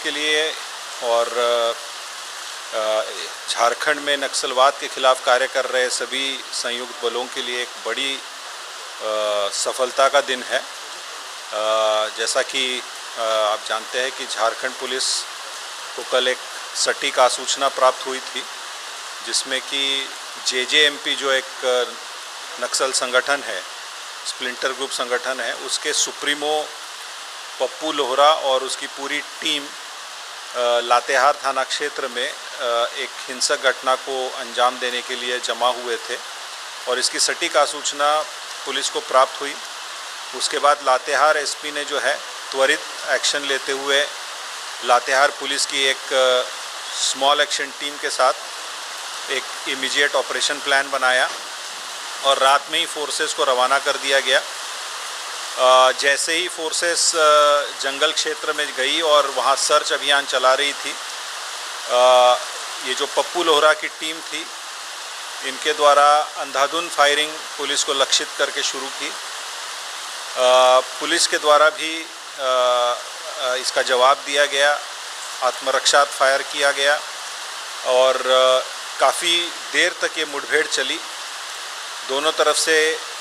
के लिए और झारखंड में नक्सलवाद के खिलाफ कार्य कर रहे सभी संयुक्त बलों के लिए एक बड़ी सफलता का दिन है। जैसा कि आप जानते हैं कि झारखंड पुलिस को कल एक सटीक आसूचना प्राप्त हुई थी, जिसमें कि जेजेएमपी जो एक नक्सल संगठन है, स्प्लिंटर ग्रुप संगठन है, उसके सुप्रीमो पप्पू लोहरा और उसकी पूरी टीम लातेहार थाना क्षेत्र में एक हिंसक घटना को अंजाम देने के लिए जमा हुए थे और इसकी सटीक आसूचना पुलिस को प्राप्त हुई। उसके बाद लातेहार एसपी ने जो है त्वरित एक्शन लेते हुए लातेहार पुलिस की एक स्मॉल एक्शन टीम के साथ एक इमीडिएट ऑपरेशन प्लान बनाया और रात में ही फोर्सेस को रवाना कर दिया गया। जैसे ही फोर्सेस जंगल क्षेत्र में गई और वहाँ सर्च अभियान चला रही थी, ये जो पप्पू लोहरा की टीम थी, इनके द्वारा अंधाधुंध फायरिंग पुलिस को लक्षित करके शुरू की। पुलिस के द्वारा भी इसका जवाब दिया गया, आत्मरक्षा फायर किया गया और काफ़ी देर तक ये मुठभेड़ चली। दोनों तरफ से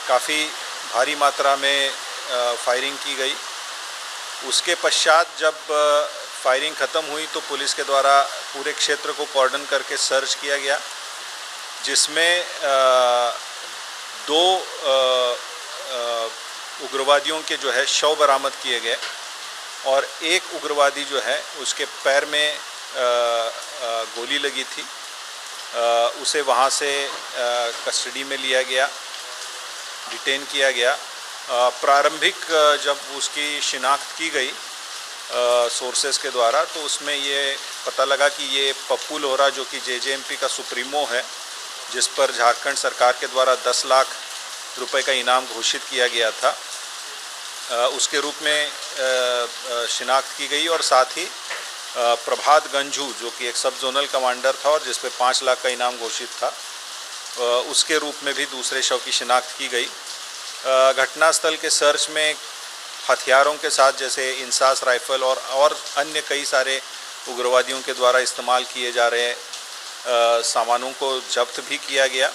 काफ़ी भारी मात्रा में फायरिंग की गई। उसके पश्चात जब फायरिंग ख़त्म हुई तो पुलिस के द्वारा पूरे क्षेत्र को कॉर्डन करके सर्च किया गया, जिसमें दो उग्रवादियों के जो है शव बरामद किए गए और एक उग्रवादी जो है उसके पैर में गोली लगी थी, उसे वहाँ से कस्टडी में लिया गया, डिटेन किया गया। प्रारंभिक जब उसकी शिनाख्त की गई सोर्सेस के द्वारा, तो उसमें ये पता लगा कि ये पप्पू लोहरा जो कि जेजेएमपी का सुप्रीमो है, जिस पर झारखंड सरकार के द्वारा 10 लाख रुपए का इनाम घोषित किया गया था, उसके रूप में शिनाख्त की गई और साथ ही प्रभात गंझू जो कि एक सब जोनल कमांडर था और जिस पे 5 लाख का इनाम घोषित था, उसके रूप में भी दूसरे शव की शिनाख्त की गई। घटनास्थल के सर्च में हथियारों के साथ जैसे इंसास राइफल और अन्य कई सारे उग्रवादियों के द्वारा इस्तेमाल किए जा रहे सामानों को जब्त भी किया गया।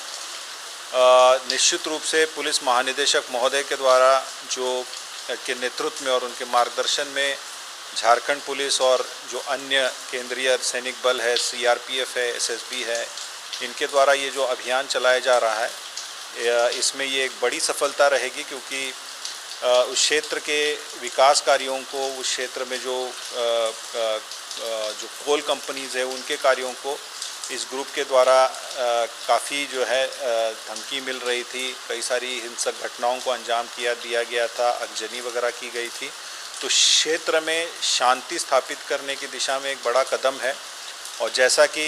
निश्चित रूप से पुलिस महानिदेशक महोदय के द्वारा के नेतृत्व में और उनके मार्गदर्शन में झारखंड पुलिस और जो अन्य केंद्रीय सैनिक बल है, सीआरपीएफ है, एसएसबी है, इनके द्वारा ये जो अभियान चलाया जा रहा है, इसमें ये एक बड़ी सफलता रहेगी, क्योंकि उस क्षेत्र के विकास कार्यों को, उस क्षेत्र में जो कोल कंपनीज़ है उनके कार्यों को इस ग्रुप के द्वारा काफ़ी जो है धमकी मिल रही थी, कई सारी हिंसक घटनाओं को अंजाम दिया गया था, आगजनी वगैरह की गई थी। तो क्षेत्र में शांति स्थापित करने की दिशा में एक बड़ा कदम है और जैसा कि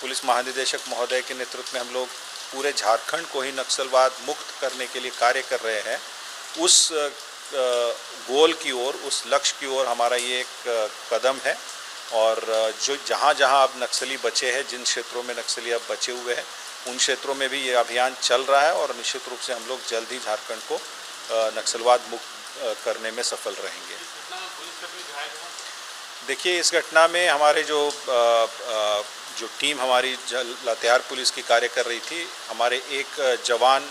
पुलिस महानिदेशक महोदय के नेतृत्व में हम लोग पूरे झारखंड को ही नक्सलवाद मुक्त करने के लिए कार्य कर रहे हैं, उस गोल की ओर, उस लक्ष्य की ओर हमारा ये एक कदम है। और जो जहाँ अब नक्सली बचे हैं, जिन क्षेत्रों में नक्सली अब बचे हुए हैं, उन क्षेत्रों में भी ये अभियान चल रहा है और निश्चित रूप से हम लोग जल्द ही झारखंड को नक्सलवाद मुक्त करने में सफल रहेंगे। देखिए, इस घटना में हमारे जो टीम हमारी लातेहार पुलिस की कार्य कर रही थी, हमारे एक जवान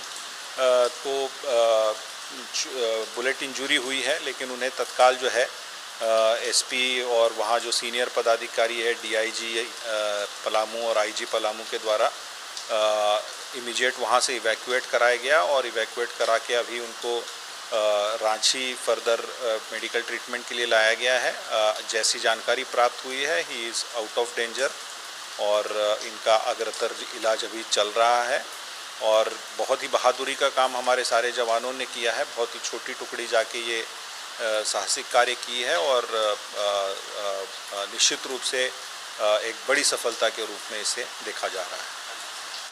को बुलेट इंजरी हुई है, लेकिन उन्हें तत्काल जो है एसपी और वहाँ जो सीनियर पदाधिकारी है, डीआईजी पलामू और आईजी पलामू के द्वारा इमीडिएट वहाँ से इवैक्यूएट कराया गया और इवैक्यूएट करा के अभी उनको रांची फर्दर मेडिकल ट्रीटमेंट के लिए लाया गया है। जैसी जानकारी प्राप्त हुई है, he is out of danger और इनका अग्रतर इलाज अभी चल रहा है। और बहुत ही बहादुरी का काम हमारे सारे जवानों ने किया है, बहुत ही छोटी टुकड़ी जाके ये साहसिक कार्य की है और निश्चित रूप से एक बड़ी सफलता के रूप में इसे देखा जा रहा है।